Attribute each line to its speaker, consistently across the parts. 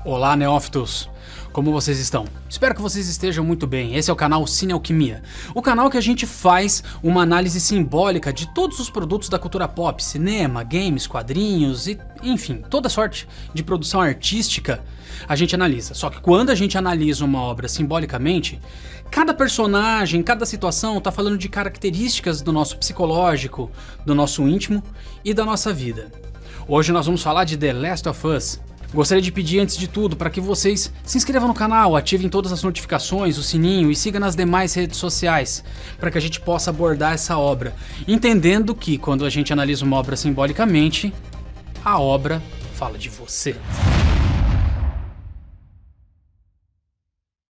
Speaker 1: Olá, neófitos! Como vocês estão? Espero que vocês estejam muito bem. Esse é o canal Cine Alquimia, o canal que a gente faz uma análise simbólica de todos os produtos da cultura pop, cinema, games, quadrinhos e, enfim, toda sorte de produção artística a gente analisa. Só que quando a gente analisa uma obra simbolicamente, cada personagem, cada situação está falando de características do nosso psicológico, do nosso íntimo e da nossa vida. Hoje nós vamos falar de The Last of Us. Gostaria de pedir antes de tudo para que vocês se inscrevam no canal, ativem todas as notificações, o sininho e sigam nas demais redes sociais, para que a gente possa abordar essa obra, entendendo que quando a gente analisa uma obra simbolicamente, a obra fala de você.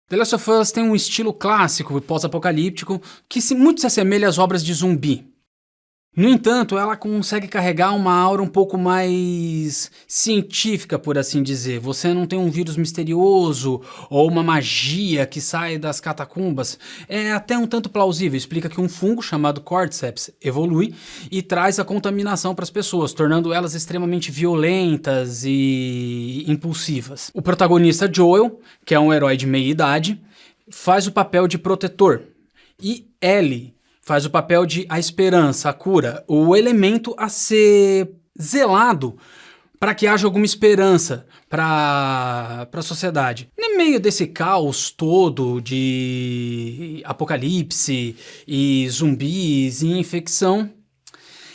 Speaker 1: The Last of Us tem um estilo clássico e pós-apocalíptico que muito se assemelha às obras de zumbi. No entanto, ela consegue carregar uma aura um pouco mais científica, por assim dizer. Você não tem um vírus misterioso ou uma magia que sai das catacumbas. É até um tanto plausível. Explica que um fungo chamado Cordyceps evolui e traz a contaminação para as pessoas, tornando elas extremamente violentas e impulsivas. O protagonista Joel, que é um herói de meia idade, faz o papel de protetor. E Ellie faz o papel de a esperança, a cura, o elemento a ser zelado para que haja alguma esperança para a sociedade. No meio desse caos todo de apocalipse e zumbis e infecção,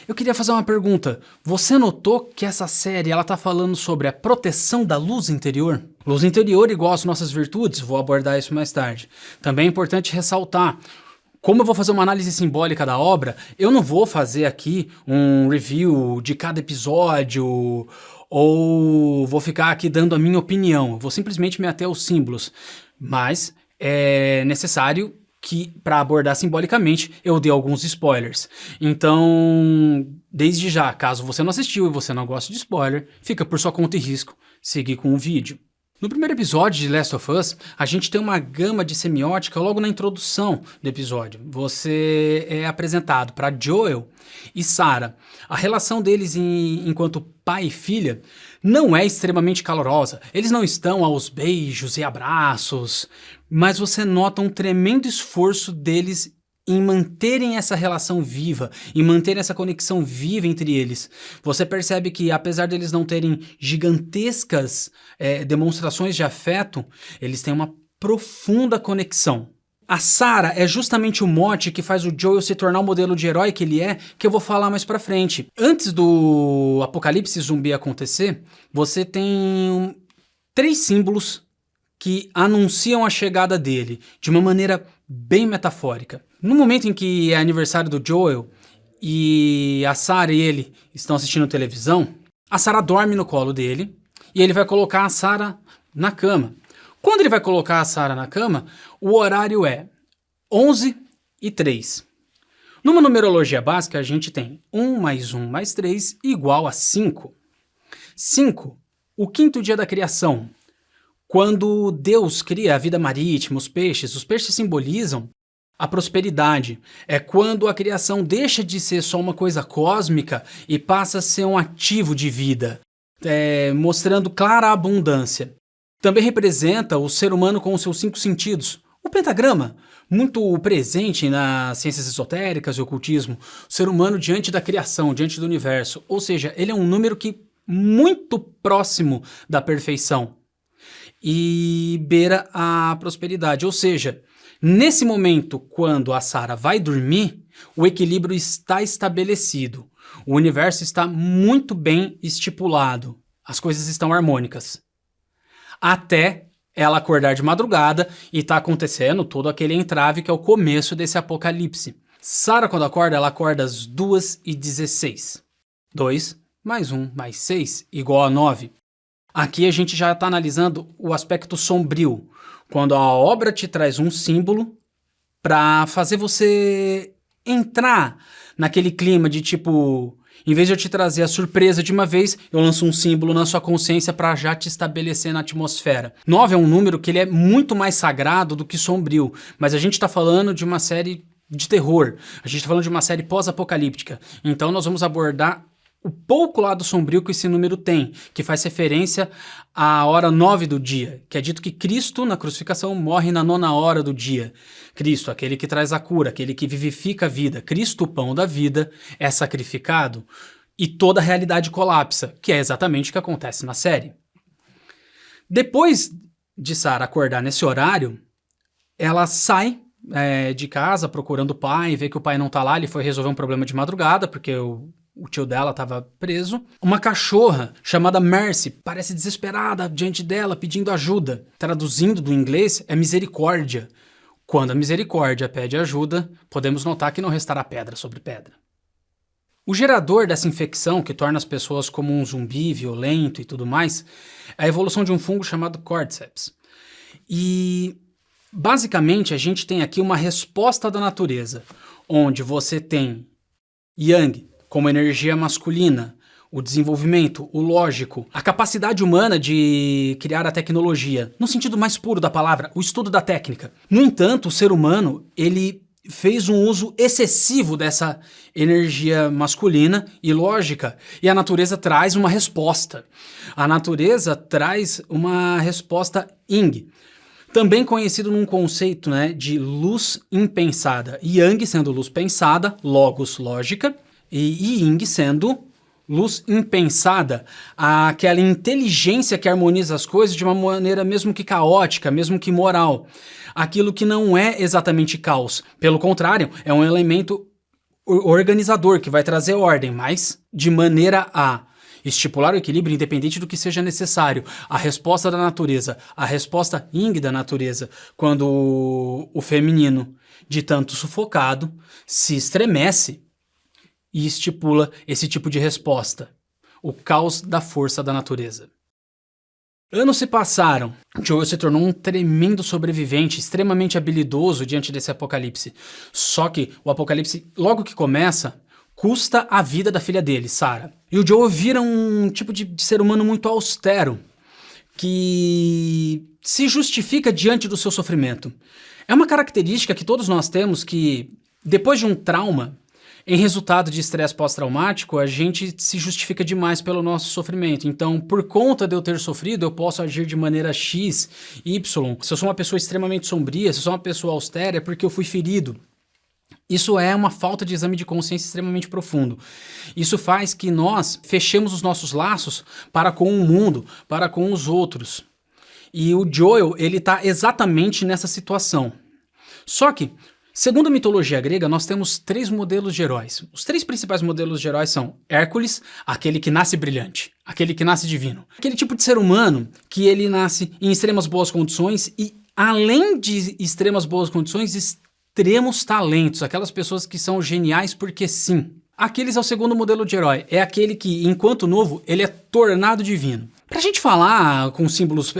Speaker 1: eu queria fazer uma pergunta. Você notou que essa série ela tá falando sobre a proteção da luz interior? Luz interior igual às nossas virtudes, vou abordar isso mais tarde. Também é importante ressaltar, como eu vou fazer uma análise simbólica da obra, eu não vou fazer aqui um review de cada episódio ou vou ficar aqui dando a minha opinião. Eu vou simplesmente me ater aos símbolos. Mas é necessário que, para abordar simbolicamente, eu dê alguns spoilers. Então, desde já, caso você não assistiu e você não gosta de spoiler, fica por sua conta e risco seguir com o vídeo. No primeiro episódio de Last of Us, a gente tem uma gama de semiótica logo na introdução do episódio. Você é apresentado para Joel e Sarah. A relação deles enquanto pai e filha não é extremamente calorosa. Eles não estão aos beijos e abraços, mas você nota um tremendo esforço deles em manterem essa relação viva, em manterem essa conexão viva entre eles. Você percebe que, apesar deles não terem gigantescas demonstrações de afeto, eles têm uma profunda conexão. A Sarah é justamente o mote que faz o Joel se tornar o modelo de herói que ele é, que eu vou falar mais pra frente. Antes do apocalipse zumbi acontecer, você tem 3 símbolos que anunciam a chegada dele, de uma maneira bem metafórica. No momento em que é aniversário do Joel e a Sarah e ele estão assistindo televisão, a Sarah dorme no colo dele e ele vai colocar a Sarah na cama. Quando ele vai colocar a Sarah na cama, o horário é 11h03. Numa numerologia básica, a gente tem 1 mais 1 mais 3 igual a 5. 5, o 5º dia da criação. Quando Deus cria a vida marítima, os peixes simbolizam a prosperidade. É quando a criação deixa de ser só uma coisa cósmica e passa a ser um ativo de vida, mostrando clara abundância. Também representa o ser humano com os seus 5 sentidos. O pentagrama, muito presente nas ciências esotéricas e ocultismo, o ser humano diante da criação, diante do universo. Ou seja, ele é um número que muito próximo da perfeição e beira a prosperidade. Ou seja, nesse momento, quando a Sarah vai dormir, o equilíbrio está estabelecido. O universo está muito bem estipulado. As coisas estão harmônicas. Até ela acordar de madrugada e tá acontecendo todo aquele entrave que é o começo desse apocalipse. Sarah, quando acorda, ela acorda às 2h16. 2 mais 1 mais 6 igual a 9. Aqui a gente já está analisando o aspecto sombrio, quando a obra te traz um símbolo para fazer você entrar naquele clima de tipo, em vez de eu te trazer a surpresa de uma vez, eu lanço um símbolo na sua consciência para já te estabelecer na atmosfera. 9 é um número que ele é muito mais sagrado do que sombrio, mas a gente está falando de uma série de terror, a gente está falando de uma série pós-apocalíptica, então nós vamos abordar o pouco lado sombrio que esse número tem, que faz referência à hora 9 do dia, que é dito que Cristo, na crucificação, morre na 9ª hora do dia. Cristo, aquele que traz a cura, aquele que vivifica a vida, Cristo, o pão da vida, é sacrificado e toda a realidade colapsa, que é exatamente o que acontece na série. Depois de Sarah acordar nesse horário, ela sai de casa procurando o pai, vê que o pai não tá lá, ele foi resolver um problema de madrugada, porque o tio dela estava preso. Uma cachorra chamada Mercy parece desesperada diante dela, pedindo ajuda. Traduzindo do inglês, é misericórdia. Quando a misericórdia pede ajuda, podemos notar que não restará pedra sobre pedra. O gerador dessa infecção, que torna as pessoas como um zumbi violento e tudo mais, é a evolução de um fungo chamado Cordyceps. E, basicamente, a gente tem aqui uma resposta da natureza, onde você tem Yang como energia masculina, o desenvolvimento, o lógico, a capacidade humana de criar a tecnologia, no sentido mais puro da palavra, o estudo da técnica. No entanto, o ser humano, ele fez um uso excessivo dessa energia masculina e lógica, e a natureza traz uma resposta. A natureza traz uma resposta Yin, também conhecido num conceito, de luz impensada. Yang sendo luz pensada, logos, lógica, e Yin sendo luz impensada, aquela inteligência que harmoniza as coisas de uma maneira mesmo que caótica, mesmo que moral. Aquilo que não é exatamente caos. Pelo contrário, é um elemento organizador que vai trazer ordem, mas de maneira a estipular o equilíbrio independente do que seja necessário. A resposta da natureza, a resposta Yin da natureza, quando o feminino, de tanto sufocado, se estremece e estipula esse tipo de resposta. O caos da força da natureza. Anos se passaram. Joel se tornou um tremendo sobrevivente, extremamente habilidoso diante desse apocalipse. Só que o apocalipse, logo que começa, custa a vida da filha dele, Sarah. E o Joel vira um tipo de ser humano muito austero, que se justifica diante do seu sofrimento. É uma característica que todos nós temos que, depois de um trauma, em resultado de estresse pós-traumático, a gente se justifica demais pelo nosso sofrimento. Então, por conta de eu ter sofrido, eu posso agir de maneira X, Y. Se eu sou uma pessoa extremamente sombria, se eu sou uma pessoa austera, é porque eu fui ferido. Isso é uma falta de exame de consciência extremamente profundo. Isso faz que nós fechemos os nossos laços para com o mundo, para com os outros. E o Joel, ele tá exatamente nessa situação. Só que, segundo a mitologia grega, nós temos 3 modelos de heróis. Os 3 principais modelos de heróis são Hércules, aquele que nasce brilhante, aquele que nasce divino. Aquele tipo de ser humano que ele nasce em extremas boas condições e, além de extremas boas condições, extremos talentos, aquelas pessoas que são geniais porque sim. Aquiles é o segundo modelo de herói, é aquele que, enquanto novo, ele é tornado divino. Pra gente falar com símbolos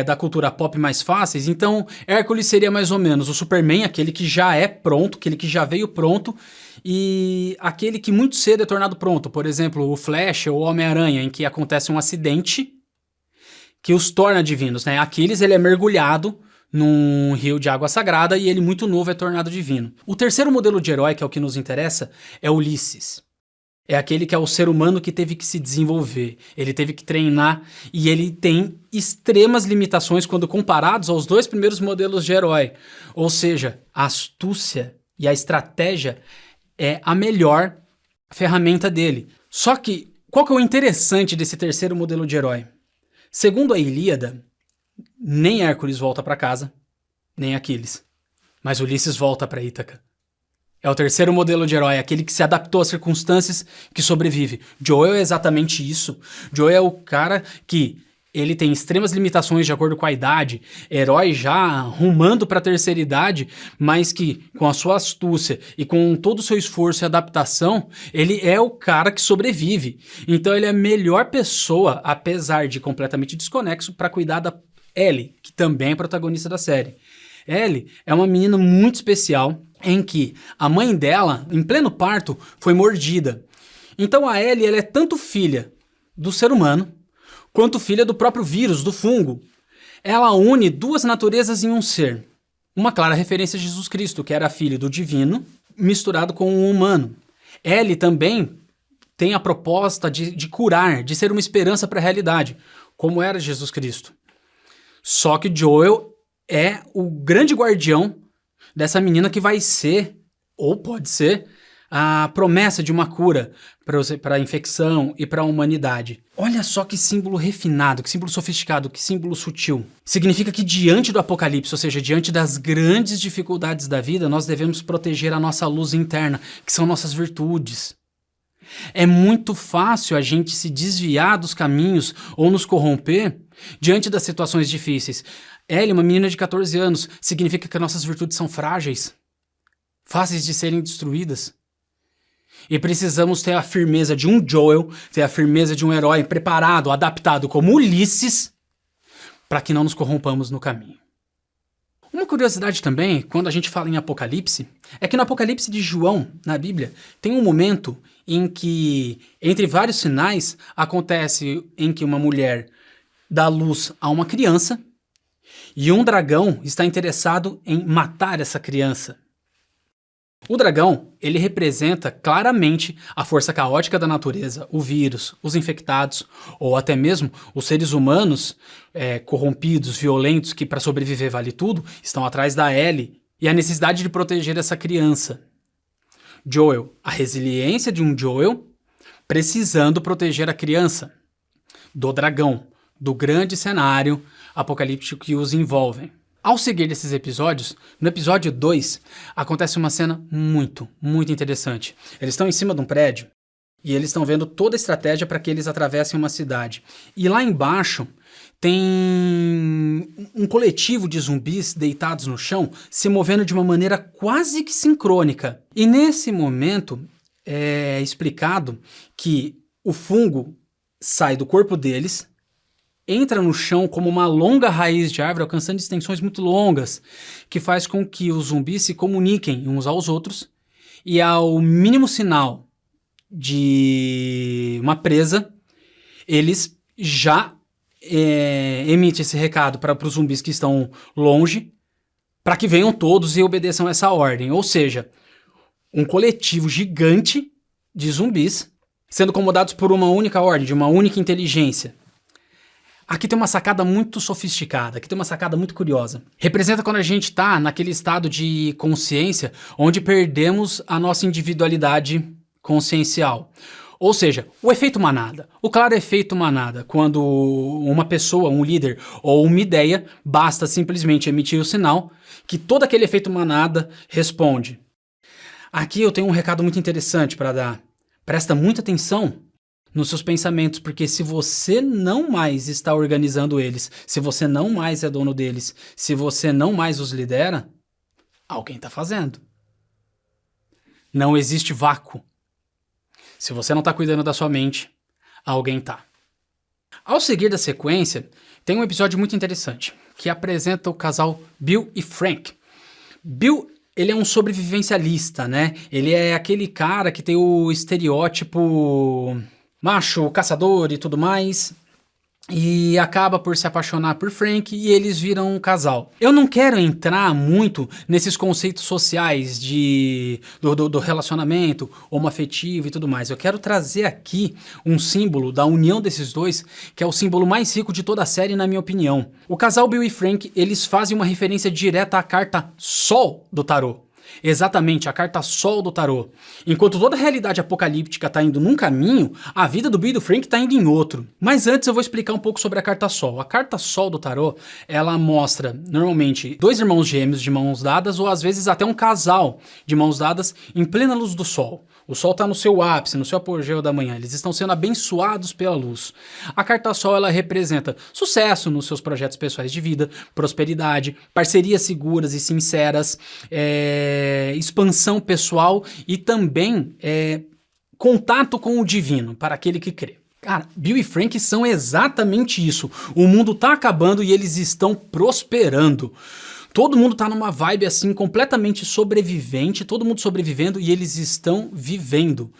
Speaker 1: da cultura pop mais fáceis, então Hércules seria mais ou menos o Superman, aquele que já é pronto, aquele que já veio pronto, e aquele que muito cedo é tornado pronto. Por exemplo, o Flash ou o Homem-Aranha, em que acontece um acidente que os torna divinos, né? Aquiles, ele é mergulhado num rio de água sagrada e ele muito novo é tornado divino. O terceiro modelo de herói, que é o que nos interessa, é Ulisses. É aquele que é o ser humano que teve que se desenvolver, ele teve que treinar e ele tem extremas limitações quando comparados aos 2 primeiros modelos de herói. Ou seja, a astúcia e a estratégia é a melhor ferramenta dele. Só que, qual que é o interessante desse terceiro modelo de herói? Segundo a Ilíada, nem Hércules volta para casa, nem Aquiles. Mas Ulisses volta para Ítaca. É o terceiro modelo de herói, aquele que se adaptou às circunstâncias, que sobrevive. Joel é exatamente isso. Joel é o cara que ele tem extremas limitações de acordo com a idade, herói já rumando para a terceira idade, mas que com a sua astúcia e com todo o seu esforço e adaptação, ele é o cara que sobrevive. Então ele é a melhor pessoa, apesar de completamente desconexo, para cuidar da Ellie, que também é protagonista da série. Ellie é uma menina muito especial, em que a mãe dela, em pleno parto, foi mordida. Então a Ellie, ela é tanto filha do ser humano, quanto filha do próprio vírus, do fungo. Ela une 2 naturezas em um ser. Uma clara referência a Jesus Cristo, que era filho do divino, misturado com o humano. Ellie também tem a proposta de curar, de ser uma esperança para a realidade, como era Jesus Cristo. Só que Joel é o grande guardião dessa menina que vai ser, ou pode ser, a promessa de uma cura para a infecção e para a humanidade. Olha só que símbolo refinado, que símbolo sofisticado, que símbolo sutil. Significa que diante do apocalipse, ou seja, diante das grandes dificuldades da vida, nós devemos proteger a nossa luz interna, que são nossas virtudes. É muito fácil a gente se desviar dos caminhos ou nos corromper diante das situações difíceis. Ellie, uma menina de 14 anos, significa que nossas virtudes são frágeis, fáceis de serem destruídas. E precisamos ter a firmeza de um Joel, ter a firmeza de um herói preparado, adaptado como Ulisses, para que não nos corrompamos no caminho. Uma curiosidade também, quando a gente fala em Apocalipse, é que no Apocalipse de João, na Bíblia, tem um momento em que, entre vários sinais, acontece em que uma mulher dá luz a uma criança e um dragão está interessado em matar essa criança. O dragão, ele representa claramente a força caótica da natureza, o vírus, os infectados, ou até mesmo os seres humanos corrompidos, violentos, que para sobreviver vale tudo, estão atrás da Ellie e a necessidade de proteger essa criança. Joel, a resiliência de um Joel precisando proteger a criança do dragão, do grande cenário apocalíptico que os envolve. Ao seguir esses episódios, no episódio 2, acontece uma cena muito, muito interessante. Eles estão em cima de um prédio e eles estão vendo toda a estratégia para que eles atravessem uma cidade. E lá embaixo tem um coletivo de zumbis deitados no chão, se movendo de uma maneira quase que sincrônica. E nesse momento é explicado que o fungo sai do corpo deles, entra no chão como uma longa raiz de árvore, alcançando extensões muito longas, que faz com que os zumbis se comuniquem uns aos outros, e ao mínimo sinal de uma presa, eles já emitem esse recado para os zumbis que estão longe, para que venham todos e obedeçam essa ordem. Ou seja, um coletivo gigante de zumbis sendo comandados por uma única ordem, de uma única inteligência. Aqui tem uma sacada muito sofisticada, aqui tem uma sacada muito curiosa. Representa quando a gente está naquele estado de consciência onde perdemos a nossa individualidade consciencial. Ou seja, o efeito manada, o claro efeito manada, quando uma pessoa, um líder ou uma ideia, basta simplesmente emitir o sinal que todo aquele efeito manada responde. Aqui eu tenho um recado muito interessante para dar. Presta muita atenção nos seus pensamentos, porque se você não mais está organizando eles, se você não mais é dono deles, se você não mais os lidera, alguém está fazendo. Não existe vácuo. Se você não está cuidando da sua mente, alguém está. Ao seguir da sequência, tem um episódio muito interessante, que apresenta o casal Bill e Frank. Bill, ele é um sobrevivencialista, né? Ele é aquele cara que tem o estereótipo macho, caçador e tudo mais, e acaba por se apaixonar por Frank e eles viram um casal. Eu não quero entrar muito nesses conceitos sociais do relacionamento, homoafetivo e tudo mais. Eu quero trazer aqui um símbolo da união desses dois, que é o símbolo mais rico de toda a série, na minha opinião. O casal Bill e Frank, eles fazem uma referência direta à carta Sol do tarô. Exatamente, a carta Sol do tarô. Enquanto toda a realidade apocalíptica está indo num caminho, a vida do Bill e do Frank está indo em outro. Mas antes eu vou explicar um pouco sobre a carta Sol. A carta Sol do tarô, ela mostra, normalmente, dois irmãos gêmeos de mãos dadas, ou às vezes até um casal de mãos dadas em plena luz do sol. O sol está no seu ápice, no seu apogeu da manhã. Eles estão sendo abençoados pela luz. A carta Sol, ela representa sucesso nos seus projetos pessoais de vida, prosperidade, parcerias seguras e sinceras, expansão pessoal e também contato com o divino para aquele que crê. Cara, Bill e Frank são exatamente isso. O mundo tá acabando e eles estão prosperando. Todo mundo tá numa vibe assim completamente sobrevivente, todo mundo sobrevivendo e eles estão vivendo.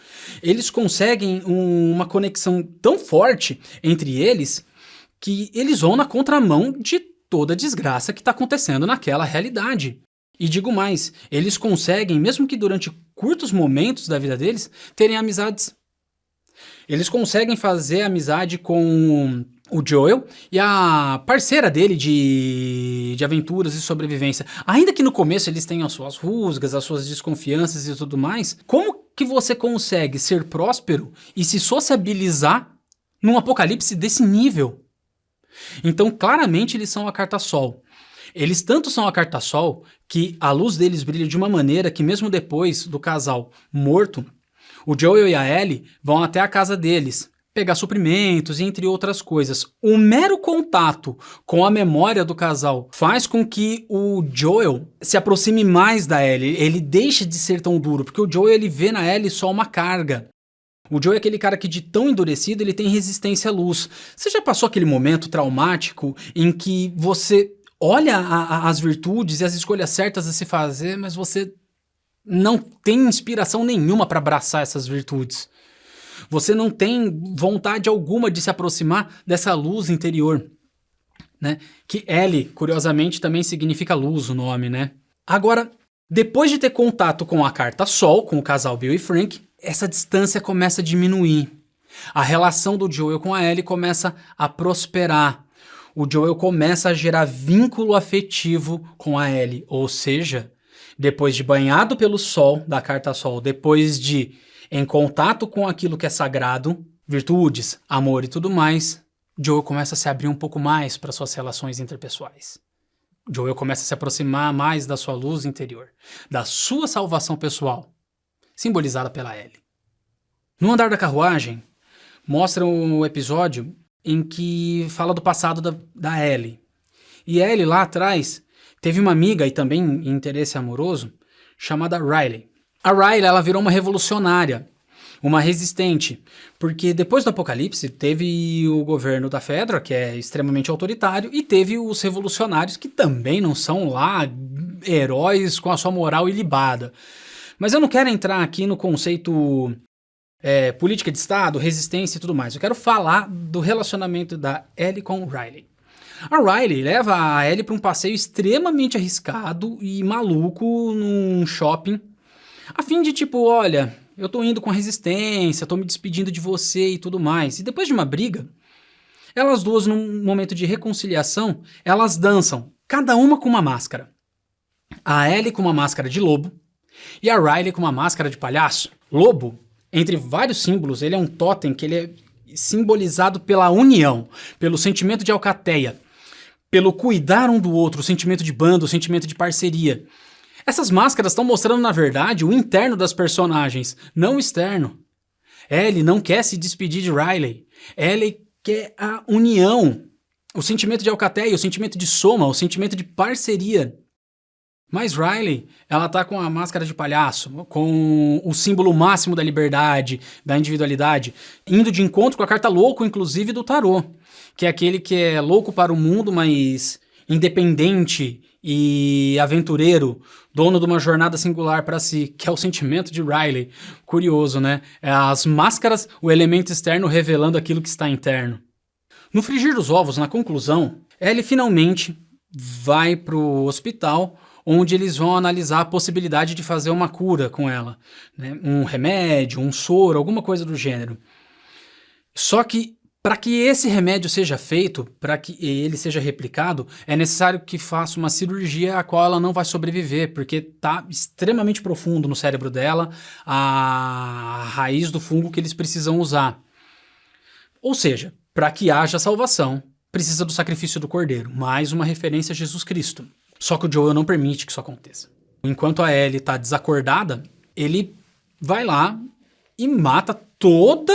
Speaker 1: Eles conseguem uma conexão tão forte entre eles que eles vão na contramão de toda a desgraça que está acontecendo naquela realidade. E digo mais, eles conseguem, mesmo que durante curtos momentos da vida deles, terem amizades. Eles conseguem fazer amizade com o Joel e a parceira dele de aventuras e sobrevivência. Ainda que no começo eles tenham as suas rusgas, as suas desconfianças e tudo mais, como que você consegue ser próspero e se sociabilizar num apocalipse desse nível? Então, claramente, eles são a carta Sol. Eles tanto são a carta Sol que a luz deles brilha de uma maneira que mesmo depois do casal morto, o Joel e a Ellie vão até a casa deles, pegar suprimentos e entre outras coisas. O mero contato com a memória do casal faz com que o Joel se aproxime mais da Ellie. Ele deixa de ser tão duro, porque o Joel ele vê na Ellie só uma carga. O Joel é aquele cara que de tão endurecido ele tem resistência à luz. Você já passou aquele momento traumático em que você olha as virtudes e as escolhas certas a se fazer, mas você não tem inspiração nenhuma para abraçar essas virtudes? Você não tem vontade alguma de se aproximar dessa luz interior, né? Que Ellie, curiosamente, também significa luz o nome, né? Agora, depois de ter contato com a carta Sol, com o casal Bill e Frank, essa distância começa a diminuir. A relação do Joel com a Ellie começa a prosperar. O Joel começa a gerar vínculo afetivo com a Ellie, ou seja, depois de banhado pelo sol, da carta Sol, depois de em contato com aquilo que é sagrado, virtudes, amor e tudo mais, Joel começa a se abrir um pouco mais para suas relações interpessoais. Joel começa a se aproximar mais da sua luz interior, da sua salvação pessoal, simbolizada pela Ellie. No Andar da Carruagem, mostra um episódio em que fala do passado da Ellie. E Ellie, lá atrás, teve uma amiga e também interesse amoroso, chamada Riley. A Riley, ela virou uma revolucionária, uma resistente, porque depois do apocalipse teve o governo da Fedra, que é extremamente autoritário, e teve os revolucionários, que também não são lá heróis com a sua moral ilibada. Mas eu não quero entrar aqui no conceito política de Estado, resistência e tudo mais. Eu quero falar do relacionamento da Ellie com Riley. A Riley leva a Ellie para um passeio extremamente arriscado e maluco num shopping, a fim de tipo, olha, eu tô indo com a resistência, tô me despedindo de você e tudo mais. E depois de uma briga, elas duas, num momento de reconciliação, elas dançam, cada uma com uma máscara. A Ellie com uma máscara de lobo e a Riley com uma máscara de palhaço. Lobo, entre vários símbolos, ele é um totem que ele é simbolizado pela união, pelo sentimento de alcateia, pelo cuidar um do outro, o sentimento de bando, o sentimento de parceria. Essas máscaras estão mostrando, na verdade, o interno das personagens, não o externo. Ellie não quer se despedir de Riley. Ellie quer a união, o sentimento de alcateia, o sentimento de soma, o sentimento de parceria. Mas Riley, ela tá com a máscara de palhaço, com o símbolo máximo da liberdade, da individualidade, indo de encontro com a carta louco, inclusive, do tarô, que é aquele que é louco para o mundo, mas independente e aventureiro, dono de uma jornada singular para si, que é o sentimento de Riley. Curioso, né? As máscaras, o elemento externo revelando aquilo que está interno. No frigir dos ovos, na conclusão, Ellie finalmente vai pro hospital, onde eles vão analisar a possibilidade de fazer uma cura com ela, né? Um remédio, um soro, alguma coisa do gênero. Só que para que esse remédio seja feito, para que ele seja replicado, é necessário que faça uma cirurgia a qual ela não vai sobreviver, porque está extremamente profundo no cérebro dela a raiz do fungo que eles precisam usar. Ou seja, para que haja salvação, precisa do sacrifício do cordeiro, mais uma referência a Jesus Cristo. Só que o Joel não permite que isso aconteça. Enquanto a Ellie está desacordada, ele vai lá e mata toda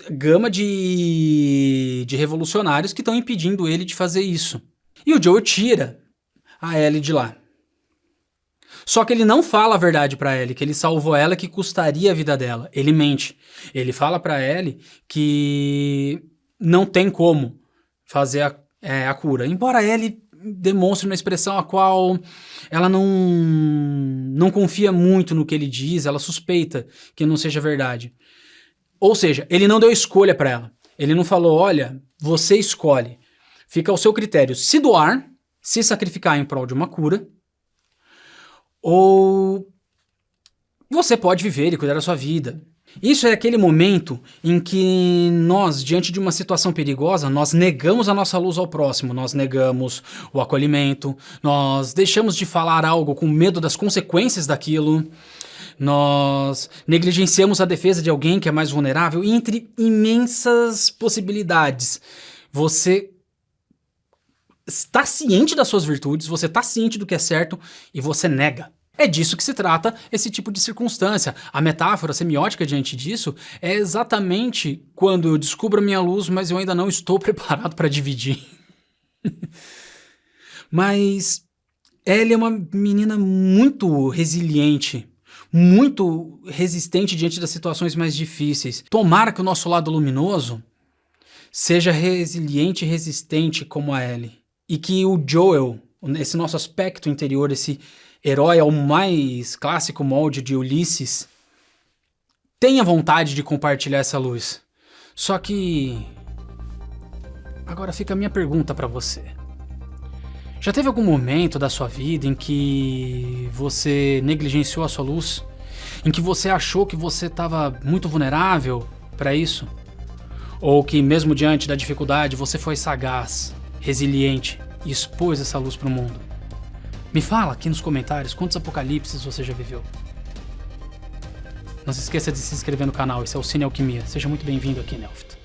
Speaker 1: gama de revolucionários que estão impedindo ele de fazer isso. E o Joel tira a Ellie de lá. Só que ele não fala a verdade pra Ellie, que ele salvou ela, que custaria a vida dela. Ele mente. Ele fala pra Ellie que não tem como fazer a cura. Embora a Ellie demonstre uma expressão a qual ela não confia muito no que ele diz, ela suspeita que não seja verdade. Ou seja, ele não deu escolha para ela. Ele não falou, olha, você escolhe. Fica ao seu critério se doar, se sacrificar em prol de uma cura, ou você pode viver e cuidar da sua vida. Isso é aquele momento em que nós, diante de uma situação perigosa, nós negamos a nossa luz ao próximo, nós negamos o acolhimento, nós deixamos de falar algo com medo das consequências daquilo, nós negligenciamos a defesa de alguém que é mais vulnerável, e entre imensas possibilidades. Você está ciente das suas virtudes, você está ciente do que é certo e você nega. É disso que se trata esse tipo de circunstância. A metáfora semiótica diante disso é exatamente quando eu descubro a minha luz, mas eu ainda não estou preparado para dividir. Mas Ellie é uma menina muito resiliente, muito resistente diante das situações mais difíceis. Tomara que o nosso lado luminoso seja resiliente e resistente como a Ellie. E que o Joel, esse nosso aspecto interior, esse herói ao mais clássico molde de Ulisses, tenha vontade de compartilhar essa luz. Só que agora fica a minha pergunta pra você. Já teve algum momento da sua vida em que você negligenciou a sua luz? Em que você achou que você estava muito vulnerável pra isso? Ou que mesmo diante da dificuldade você foi sagaz, resiliente e expôs essa luz pro mundo? Me fala aqui nos comentários quantos apocalipses você já viveu. Não se esqueça de se inscrever no canal, esse é o Cine Alquimia. Seja muito bem-vindo aqui, Nelfit.